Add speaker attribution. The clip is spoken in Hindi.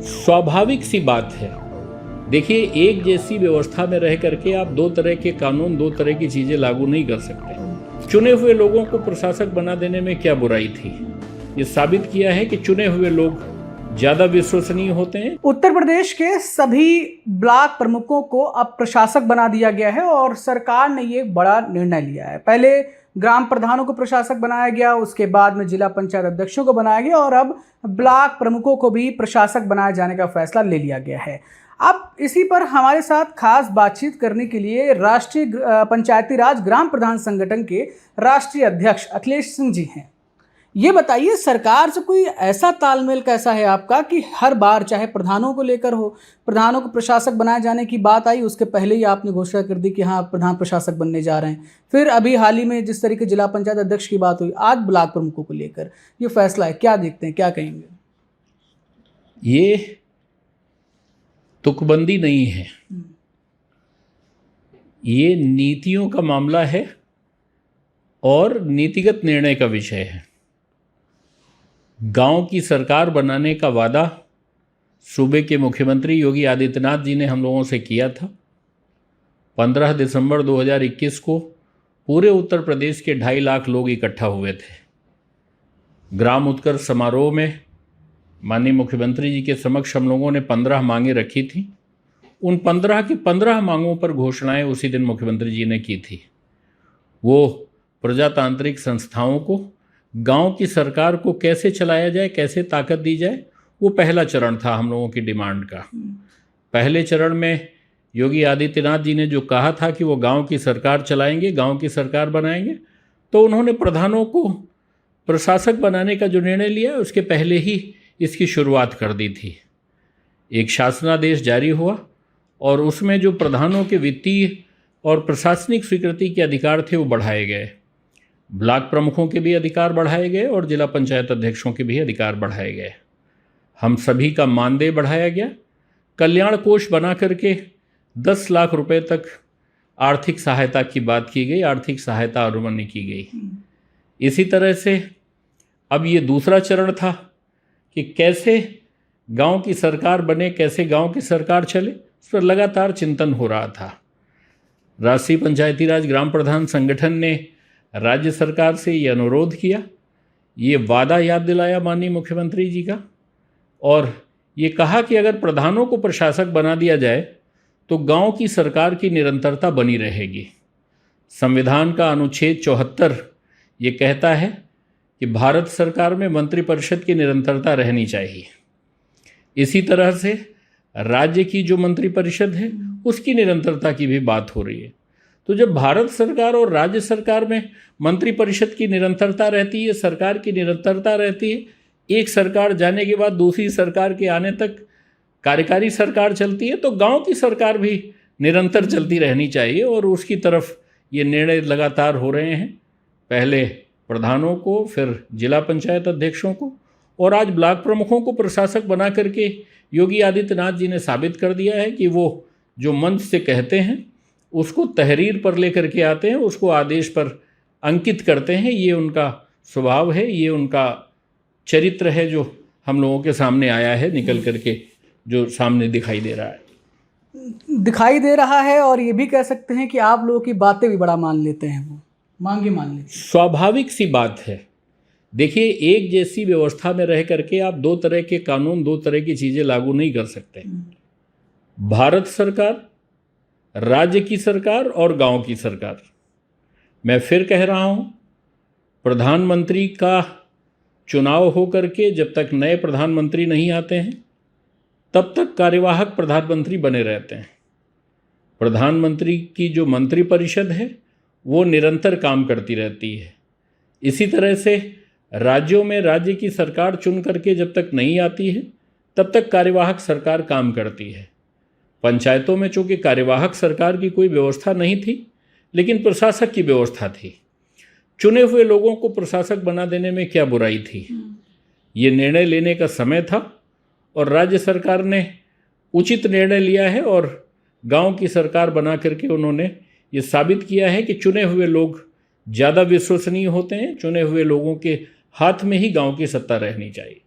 Speaker 1: स्वाभाविक सी बात है। देखिए, एक जैसी व्यवस्था में रह करके आप दो तरह के कानून, दो तरह की चीजें लागू नहीं कर सकते। चुने हुए लोगों को प्रशासक बना देने में क्या बुराई थी? ये साबित किया है कि चुने हुए लोग ज्यादा विश्वसनीय होते हैं।
Speaker 2: उत्तर प्रदेश के सभी ब्लॉक प्रमुखों को अब प्रशासक बना दिया गया है और सरकार ने ये बड़ा निर्णय लिया है। पहले ग्राम प्रधानों को प्रशासक बनाया गया, उसके बाद में जिला पंचायत अध्यक्षों को बनाया गया और अब ब्लॉक प्रमुखों को भी प्रशासक बनाए जाने का फैसला ले लिया गया है। अब इसी पर हमारे साथ खास बातचीत करने के लिए राष्ट्रीय पंचायती राज ग्राम प्रधान संगठन के राष्ट्रीय अध्यक्ष अखिलेश सिंह जी हैं। ये बताइए, सरकार से कोई ऐसा तालमेल कैसा है आपका कि हर बार चाहे प्रधानों को लेकर हो, प्रधानों को प्रशासक बनाए जाने की बात आई, उसके पहले ही आपने घोषणा कर दी कि हाँ प्रधान प्रशासक बनने जा रहे हैं। फिर अभी हाल ही में जिस तरीके जिला पंचायत अध्यक्ष की बात हुई, आज ब्लॉक प्रमुखों को लेकर ये फैसला है, क्या देखते हैं, क्या कहेंगे?
Speaker 1: ये तुकबंदी नहीं है, ये नीतियों का मामला है और नीतिगत निर्णय का विषय है। गांव की सरकार बनाने का वादा सूबे के मुख्यमंत्री योगी आदित्यनाथ जी ने हम लोगों से किया था। 15 दिसंबर 2021 को पूरे उत्तर प्रदेश के 2.5 लाख लोग इकट्ठा हुए थे। ग्राम उत्कर्ष समारोह में माननीय मुख्यमंत्री जी के समक्ष हम लोगों ने 15 मांगें रखी थी। उन 15 की 15 मांगों पर घोषणाएं उसी दिन मुख्यमंत्री जी ने की थी। वो प्रजातांत्रिक संस्थाओं को, गांव की सरकार को कैसे चलाया जाए, कैसे ताकत दी जाए, वो पहला चरण था हम लोगों की डिमांड का। पहले चरण में योगी आदित्यनाथ जी ने जो कहा था कि वो गांव की सरकार चलाएंगे, गांव की सरकार बनाएंगे, तो उन्होंने प्रधानों को प्रशासक बनाने का जो निर्णय लिया उसके पहले ही इसकी शुरुआत कर दी थी। एक शासनादेश जारी हुआ और उसमें जो प्रधानों के वित्तीय और प्रशासनिक स्वीकृति के अधिकार थे वो बढ़ाए गए। ब्लॉक प्रमुखों के भी अधिकार बढ़ाए गए और जिला पंचायत अध्यक्षों के भी अधिकार बढ़ाए गए। हम सभी का मानदेय बढ़ाया गया। कल्याण कोष बना करके 10 लाख रुपए तक आर्थिक सहायता की बात की गई, आर्थिक सहायता अनुमति की गई। इसी तरह से अब ये दूसरा चरण था कि कैसे गांव की सरकार बने, कैसे गांव की सरकार चले, उस पर लगातार चिंतन हो रहा था। राष्ट्रीय पंचायती राज ग्राम प्रधान संगठन ने राज्य सरकार से ये अनुरोध किया, ये वादा याद दिलाया माननीय मुख्यमंत्री जी का, और ये कहा कि अगर प्रधानों को प्रशासक बना दिया जाए तो गांव की सरकार की निरंतरता बनी रहेगी। संविधान का अनुच्छेद 74 ये कहता है कि भारत सरकार में मंत्रिपरिषद की निरंतरता रहनी चाहिए। इसी तरह से राज्य की जो मंत्रिपरिषद है उसकी निरंतरता की भी बात हो रही है। तो जब भारत सरकार और राज्य सरकार में मंत्रिपरिषद की निरंतरता रहती है, सरकार की निरंतरता रहती है, एक सरकार जाने के बाद दूसरी सरकार के आने तक कार्यकारी सरकार चलती है, तो गांव की सरकार भी निरंतर चलती रहनी चाहिए और उसकी तरफ ये निर्णय लगातार हो रहे हैं। पहले प्रधानों को, फिर जिला पंचायत अध्यक्षों को और आज ब्लॉक प्रमुखों को प्रशासक बना करके योगी आदित्यनाथ जी ने साबित कर दिया है कि वो जो मंच से कहते हैं उसको तहरीर पर लेकर के आते हैं, उसको आदेश पर अंकित करते हैं। ये उनका स्वभाव है, ये उनका चरित्र है जो हम लोगों के सामने आया है, निकल करके जो सामने दिखाई दे रहा है। और ये भी कह सकते हैं कि आप लोगों की बातें भी बड़ा मान लेते हैं, वो मांगे मान लेते हैं। स्वाभाविक सी बात है। देखिए, एक जैसी व्यवस्था में रह करके आप दो तरह के कानून, दो तरह की चीज़ें लागू नहीं कर सकते। भारत सरकार, राज्य की सरकार और गांव की सरकार। मैं फिर कह रहा हूं, प्रधानमंत्री का चुनाव हो करके जब तक नए प्रधानमंत्री नहीं आते हैं तब तक कार्यवाहक प्रधानमंत्री बने रहते हैं। प्रधानमंत्री की जो मंत्रिपरिषद है वो निरंतर काम करती रहती है। इसी तरह से राज्यों में राज्य की सरकार चुन करके जब तक नहीं आती है तब तक कार्यवाहक सरकार काम करती है। पंचायतों में चूंकि कार्यवाहक सरकार की कोई व्यवस्था नहीं थी, लेकिन प्रशासक की व्यवस्था थी। चुने हुए लोगों को प्रशासक बना देने में क्या बुराई थी? ये निर्णय लेने का समय था और राज्य सरकार ने उचित निर्णय लिया है और गांव की सरकार बना करके उन्होंने ये साबित किया है कि चुने हुए लोग ज़्यादा विश्वसनीय होते हैं। चुने हुए लोगों के हाथ में ही गांव की सत्ता रहनी चाहिए।